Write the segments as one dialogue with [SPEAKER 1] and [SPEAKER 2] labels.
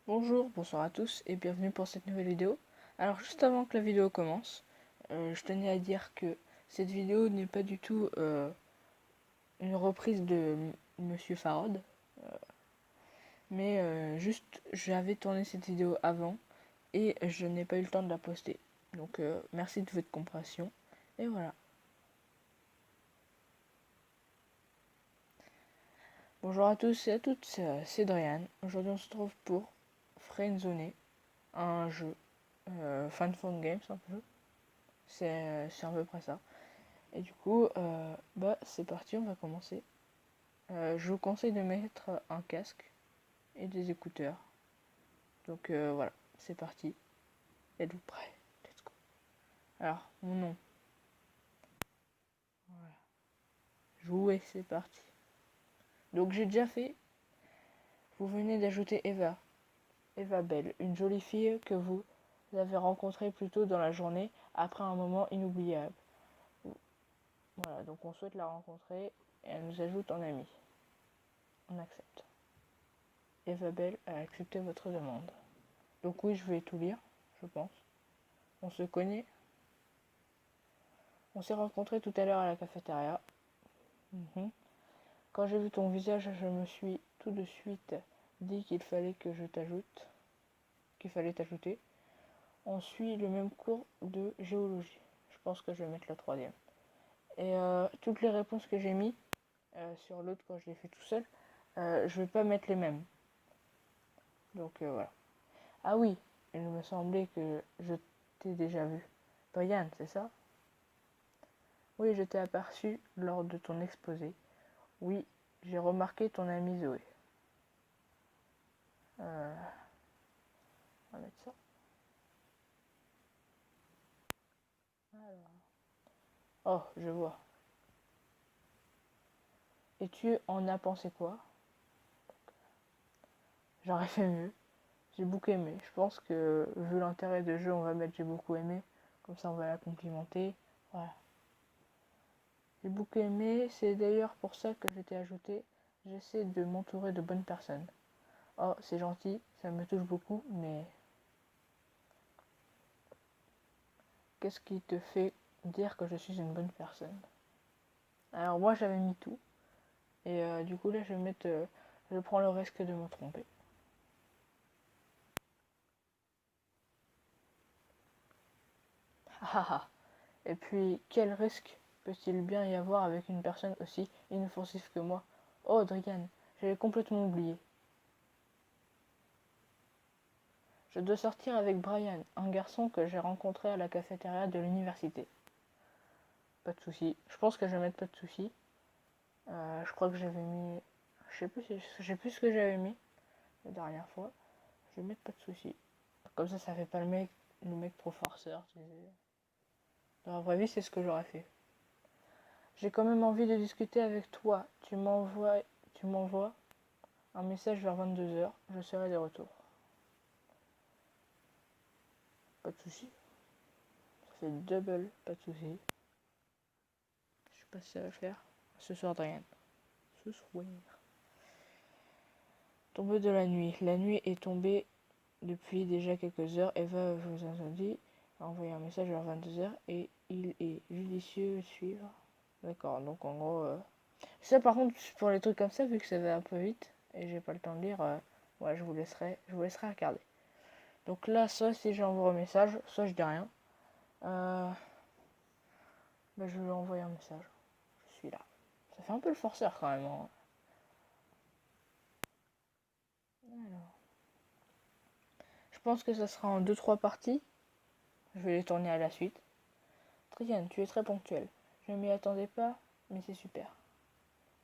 [SPEAKER 1] Bonjour, bonsoir à tous et bienvenue pour cette nouvelle vidéo. Alors juste avant que la vidéo commence, je tenais à dire que cette vidéo n'est pas du tout une reprise de Monsieur Farod, mais juste j'avais tourné cette vidéo avant et je n'ai pas eu le temps de la poster. Donc merci de votre compréhension et voilà. Bonjour à tous et à toutes, c'est Drian. Aujourd'hui on se retrouve pour Friendzone, un jeu Fan Phone Games un peu. C'est à peu près ça. Et du coup, c'est parti, on va commencer. Je vous conseille de mettre un casque et des écouteurs. Donc voilà, c'est parti. Êtes-vous prêts? Let's go. Alors, mon nom. Voilà. Jouer, c'est parti. Donc j'ai déjà fait. Vous venez d'ajouter Eva. Eva Belle, une jolie fille que vous avez rencontrée plus tôt dans la journée après un moment inoubliable. Voilà, donc on souhaite la rencontrer et elle nous ajoute en ami. On accepte. Eva Belle a accepté votre demande. Donc oui, je vais tout lire, je pense. On se connaît. On s'est rencontrés tout à l'heure à la cafétéria. Mhm. Quand j'ai vu ton visage, je me suis tout de suite dit qu'il fallait que je t'ajoute, qu'il fallait t'ajouter. On suit le même cours de géologie. Je pense que je vais mettre la troisième. Et toutes les réponses que j'ai mis sur l'autre quand je l'ai fait tout seul, je vais pas mettre les mêmes. Donc voilà. Ah oui, il me semblait que je t'ai déjà vu. Brian, c'est ça? Oui, je t'ai aperçu lors de ton exposé. Oui, j'ai remarqué ton ami Zoé. Euh, on va mettre ça. Alors. Oh, je vois. Et tu en as pensé quoi? J'aurais fait mieux. J'ai beaucoup aimé. Je pense que vu l'intérêt de jeu, on va mettre j'ai beaucoup aimé. Comme ça, on va la complimenter. Voilà. J'ai beaucoup aimé. C'est d'ailleurs pour ça que je t'ai ajouté. J'essaie de m'entourer de bonnes personnes. Oh, c'est gentil. Ça me touche beaucoup. Mais qu'est-ce qui te fait dire que je suis une bonne personne? Alors moi, j'avais mis tout. Et du coup, là, je vais mettre... je prends le risque de me tromper. Ah ah. Et puis, quel risque peut-il bien y avoir avec une personne aussi inoffensive que moi? Oh, Drigan, j'avais complètement oublié. Je dois sortir avec Brian, un garçon que j'ai rencontré à la cafétéria de l'université. Pas de souci. Je pense que je vais mettre pas de souci. Je crois que j'avais mis... Je sais plus ce que j'avais mis la dernière fois. Je vais mettre pas de souci. Comme ça fait pas le mec trop farceur. Dans la vraie vie, c'est ce que j'aurais fait. J'ai quand même envie de discuter avec toi. Tu m'envoies un message vers 22h. Je serai de retour. Pas de souci. Ça fait double, pas de souci. Je sais pas si ça va faire. Ce soir, Adrien. Ce soir. Tombée de la nuit. La nuit est tombée depuis déjà quelques heures. Eva vous a dit a envoyé un message vers 22h et il est judicieux de suivre. D'accord, donc en gros. Ça, par contre, pour les trucs comme ça, vu que ça va un peu vite et j'ai pas le temps de lire, ouais, je vous laisserai regarder. Donc là, soit si j'envoie un message, soit je dis rien. Je lui envoie un message. Je suis là. Ça fait un peu le forceur quand même. Hein. Alors, je pense que ça sera en deux trois parties. Je vais les tourner à la suite. Triane, tu es très ponctuel. Je ne m'y attendais pas, mais c'est super.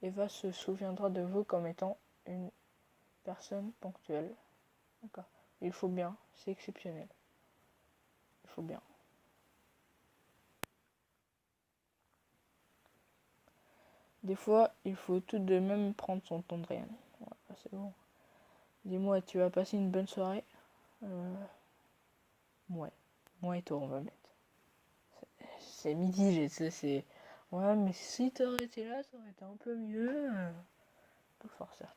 [SPEAKER 1] Eva se souviendra de vous comme étant une personne ponctuelle. D'accord. Il faut bien, c'est exceptionnel. Il faut bien. Des fois, il faut tout de même prendre son temps de rien. Voilà, c'est bon. Dis-moi, tu as passé une bonne soirée? Ouais. Moi et toi, on va mettre. C'est mitigé, c'est... Ouais, mais si t'aurais été là, ça aurait été un peu mieux. Tout fort, certes.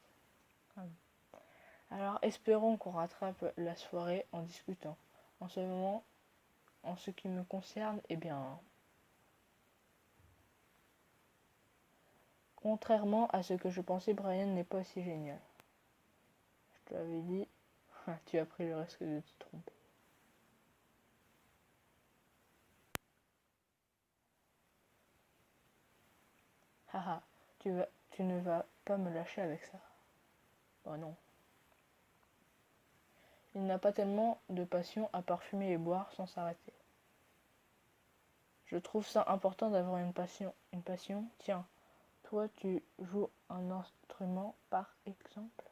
[SPEAKER 1] Alors espérons qu'on rattrape la soirée en discutant. En ce moment, en ce qui me concerne, eh bien, contrairement à ce que je pensais, Brian n'est pas aussi génial. Je te l'avais dit, tu as pris le risque de te tromper. Haha, tu ne vas pas me lâcher avec ça. Oh non. Il n'a pas tellement de passion à parfumer et boire sans s'arrêter. Je trouve ça important d'avoir une passion. Une passion, tiens, toi tu joues un instrument par exemple.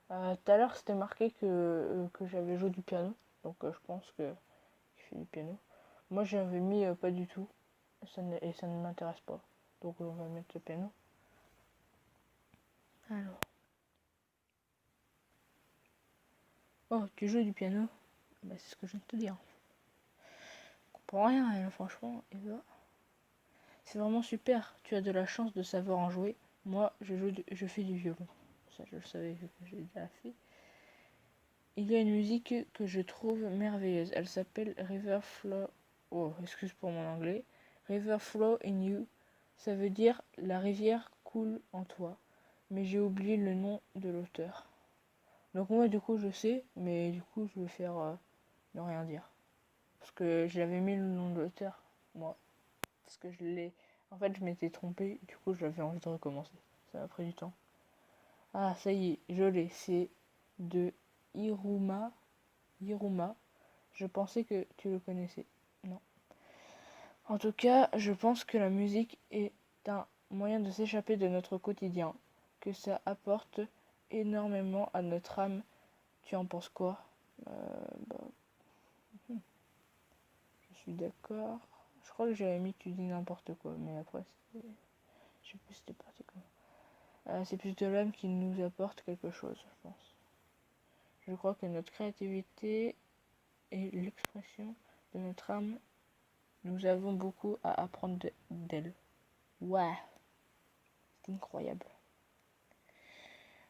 [SPEAKER 1] Tout à l'heure c'était marqué que j'avais joué du piano, donc je pense que je fais du piano. Moi j'avais mis pas du tout, et ça ne m'intéresse pas. Donc on va mettre le piano. Alors. Oh, tu joues du piano? Bah, c'est ce que je viens de te dire. Je comprends rien, elle, franchement, Eva. C'est vraiment super, tu as de la chance de savoir en jouer. Moi, je fais du violon. Ça, je le savais vu que j'ai déjà fait. Il y a une musique que je trouve merveilleuse. Elle s'appelle River Flow. Oh, excuse pour mon anglais. River Flow in You. Ça veut dire la rivière coule en toi. Mais j'ai oublié le nom de l'auteur. Donc moi, du coup, je sais, mais du coup, je vais faire ne rien dire. Parce que j'avais mis le nom de l'auteur, moi. Parce que je l'ai... En fait, je m'étais trompée, du coup, j'avais envie de recommencer. Ça a pris du temps. Ah, ça y est, je l'ai. C'est de Hiruma. Hiruma. Je pensais que tu le connaissais. Non. En tout cas, je pense que la musique est un moyen de s'échapper de notre quotidien. Que ça apporte énormément à notre âme. Tu en penses quoi? Bah, je suis d'accord. Je crois que j'avais mis tu dis n'importe quoi, mais après, je sais plus si c'était parti comment. C'est plutôt l'âme qui nous apporte quelque chose, je pense. Je crois que notre créativité et l'expression de notre âme, nous avons beaucoup à apprendre d'elle. Ouais, c'est incroyable.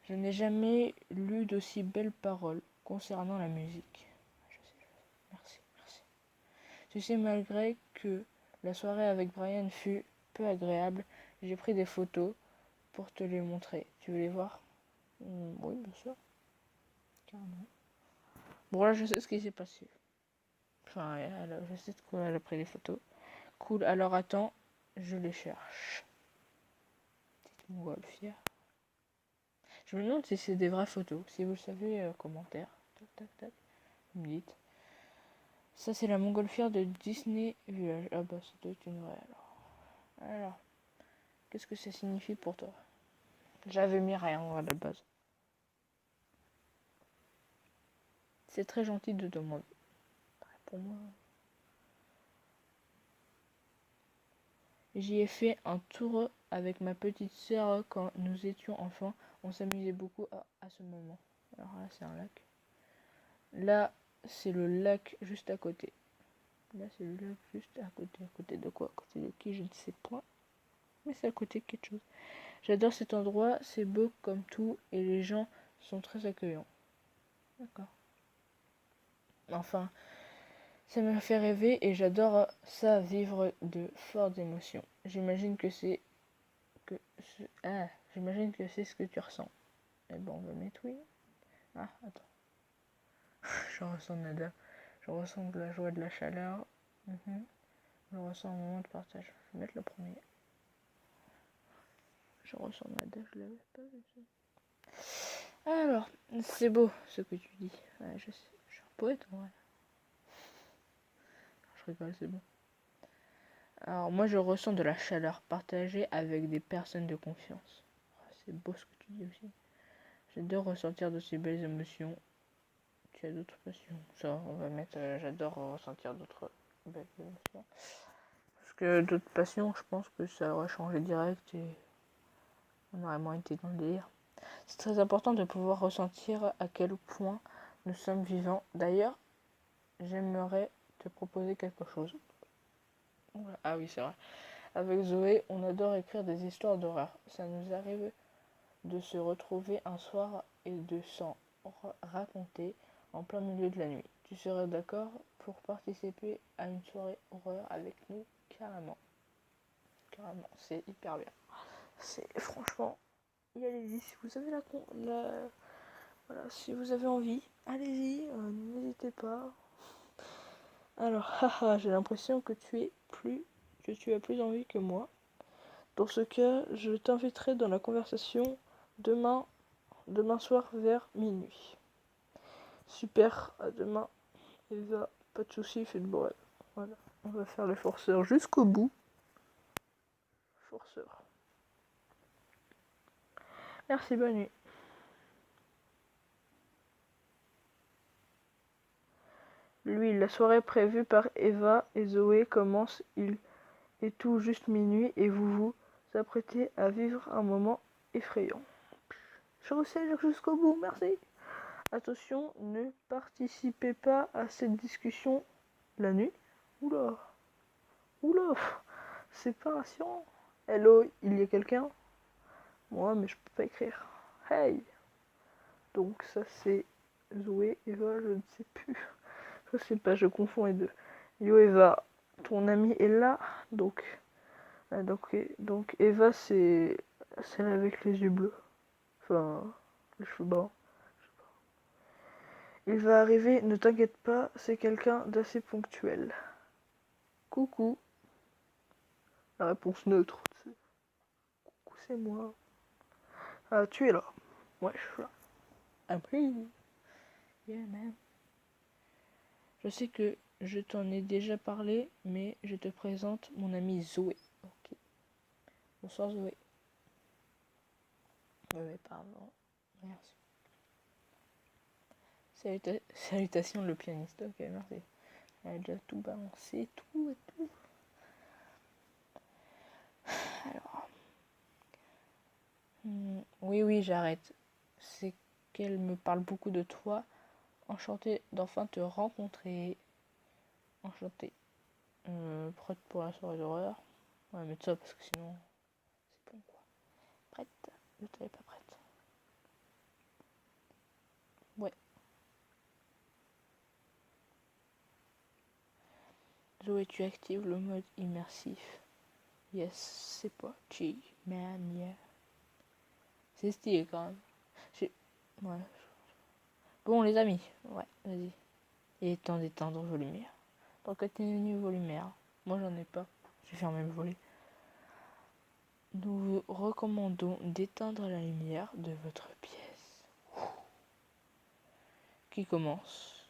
[SPEAKER 1] Je n'ai jamais lu d'aussi belles paroles concernant la musique. Je sais. Merci, merci. Tu sais, malgré que la soirée avec Brian fut peu agréable, j'ai pris des photos pour te les montrer. Tu veux les voir? Oui, bien sûr. Carrément. Bon, là, je sais ce qui s'est passé. Enfin, je sais de quoi elle a pris les photos. Cool, alors attends, je les cherche. Petite montgolfière. Je me demande si c'est des vraies photos. Si vous le savez, commentaire. Tac, tac, tac. Vous me dites. Ça, c'est la montgolfière de Disney Village. Ah bah, ça doit être une vraie alors. Alors, qu'est-ce que ça signifie pour toi? J'avais mis rien à la base. C'est très gentil de demander. Pour moi. J'y ai fait un tour avec ma petite sœur quand nous étions enfants. On s'amusait beaucoup à ce moment. Alors là, c'est un lac. Là, c'est le lac juste à côté. Là, c'est le lac juste à côté. À côté de quoi? À côté de qui? Je ne sais pas. Mais c'est à côté de quelque chose. J'adore cet endroit. C'est beau comme tout. Et les gens sont très accueillants. D'accord. Enfin, ça me fait rêver et j'adore ça, vivre de fortes émotions. J'imagine que c'est ce que tu ressens. Et bon, on va mettre oui. Ah, attends. Je ressens nada. Je ressens de la joie, de la chaleur. Je ressens un moment de partage. Je vais mettre le premier. Je ressens nada, je l'avais pas vu ça. Alors, c'est beau ce que tu dis. Ouais, je sais, je suis un poète en vrai. Je rigole, c'est bon. Alors, moi, je ressens de la chaleur partagée avec des personnes de confiance. C'est beau ce que tu dis aussi. J'adore ressentir de ces belles émotions. Tu as d'autres passions? Ça, on va mettre j'adore ressentir d'autres belles émotions. Parce que d'autres passions, je pense que ça aurait changé direct et on aurait moins été dans le délire. C'est très important de pouvoir ressentir à quel point nous sommes vivants. D'ailleurs, j'aimerais te proposer quelque chose. Ah oui, c'est vrai. Avec Zoé, on adore écrire des histoires d'horreur. Ça nous arrive de se retrouver un soir et de s'en raconter en plein milieu de la nuit. Tu serais d'accord pour participer à une soirée horreur avec nous? Carrément. Carrément, c'est hyper bien. C'est franchement, allez-y, si vous avez voilà, si vous avez envie, allez-y, n'hésitez pas. Alors, haha, j'ai l'impression que tu as plus envie que moi. Dans ce cas, je t'inviterai dans la conversation demain soir vers minuit. Super, à demain. Eva, pas de soucis, fais de bref. Voilà, on va faire le forceur jusqu'au bout. Forceur. Merci, bonne nuit. Lui, la soirée prévue par Eva et Zoé commence. Il est tout juste minuit et vous apprêtez à vivre un moment effrayant. Je vous lire jusqu'au bout, merci. Attention, ne participez pas à cette discussion la nuit. Oula, oula, c'est pas assurant. Hello, il y a quelqu'un? Moi, mais je peux pas écrire. Hey. Donc ça c'est Zoé, Eva, je ne sais plus. Je sais pas, je confonds les deux. Yo Eva, ton ami est là, donc Eva c'est celle avec les yeux bleus, enfin les cheveux blancs. Il va arriver, ne t'inquiète pas, c'est quelqu'un d'assez ponctuel. Coucou. La réponse neutre. Coucou, c'est moi. Ah, tu es là. Ouais, je suis là. Après, yeah man. Je sais que je t'en ai déjà parlé, mais je te présente mon amie Zoé. Ok. Bonsoir Zoé. Oui, pardon. Merci. Salutations le pianiste. Ok, merci. Elle a déjà tout balancé, tout et tout. Alors. Oui, j'arrête. C'est qu'elle me parle beaucoup de toi. Enchantée d'enfin te rencontrer. Enchantée. Prête pour la soirée d'horreur. On va mettre ça parce que sinon c'est bon quoi. Prête? Je t'avais pas prête. Ouais. Zoé, tu actives le mode immersif. Yes, c'est pas cheap, man, yeah. C'est stylé quand même. Ouais. Bon les amis, ouais, vas-y. Il est temps d'éteindre vos lumières. Donc éteignez vos lumières. Moi j'en ai pas. J'ai fermé le volet. Nous vous recommandons d'éteindre la lumière de votre pièce. Qui commence?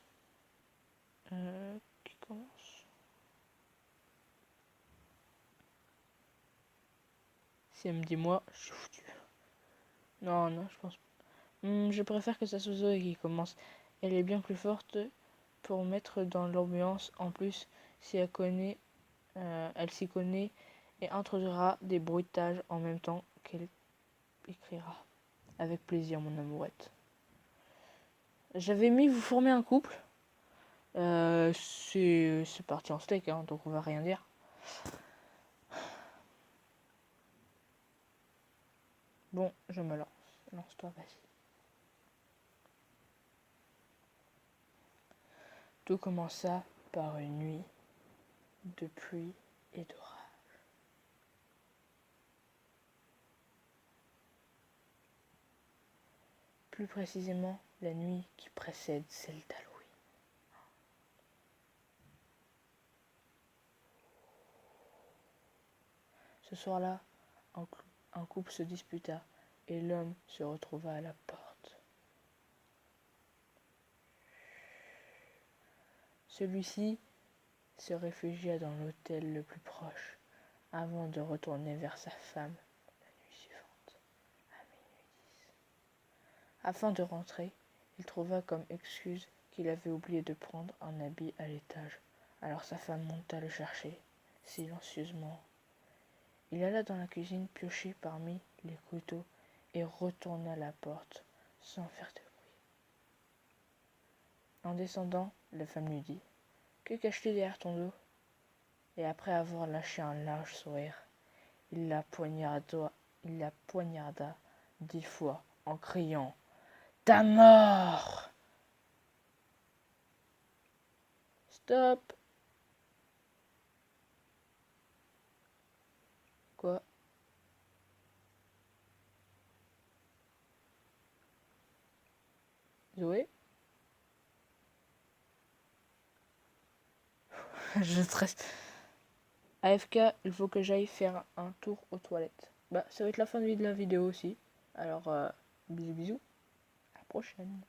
[SPEAKER 1] Qui commence? Si elle me dit moi, je suis foutu. Non, je pense pas. Je préfère que ça soit Zoé qui commence. Elle est bien plus forte pour mettre dans l'ambiance. En plus, si elle s'y connaît et introduira des bruitages en même temps qu'elle écrira. Avec plaisir, mon amourette. J'avais mis vous former un couple. C'est parti en steak, hein, donc on va rien dire. Bon, je me lance. Lance-toi, vas-y. Tout commença par une nuit de pluie et d'orage. Plus précisément, la nuit qui précède celle d'Halloween. Ce soir-là, un couple se disputa et l'homme se retrouva à la porte. Celui-ci se réfugia dans l'hôtel le plus proche avant de retourner vers sa femme la nuit suivante, à minuit 10. Afin de rentrer, il trouva comme excuse qu'il avait oublié de prendre un habit à l'étage. Alors sa femme monta le chercher, silencieusement. Il alla dans la cuisine piocher parmi les couteaux et retourna la porte sans faire de bruit. En descendant, la femme lui dit « Que caches-tu derrière ton dos ?» Et après avoir lâché un large sourire, il la poignarda 10 fois en criant ta mort. Stop. Quoi? Zoé? Je stresse. AFK, il faut que j'aille faire un tour aux toilettes. Bah, ça va être la fin de la vidéo aussi. Alors, bisous bisous. À la prochaine.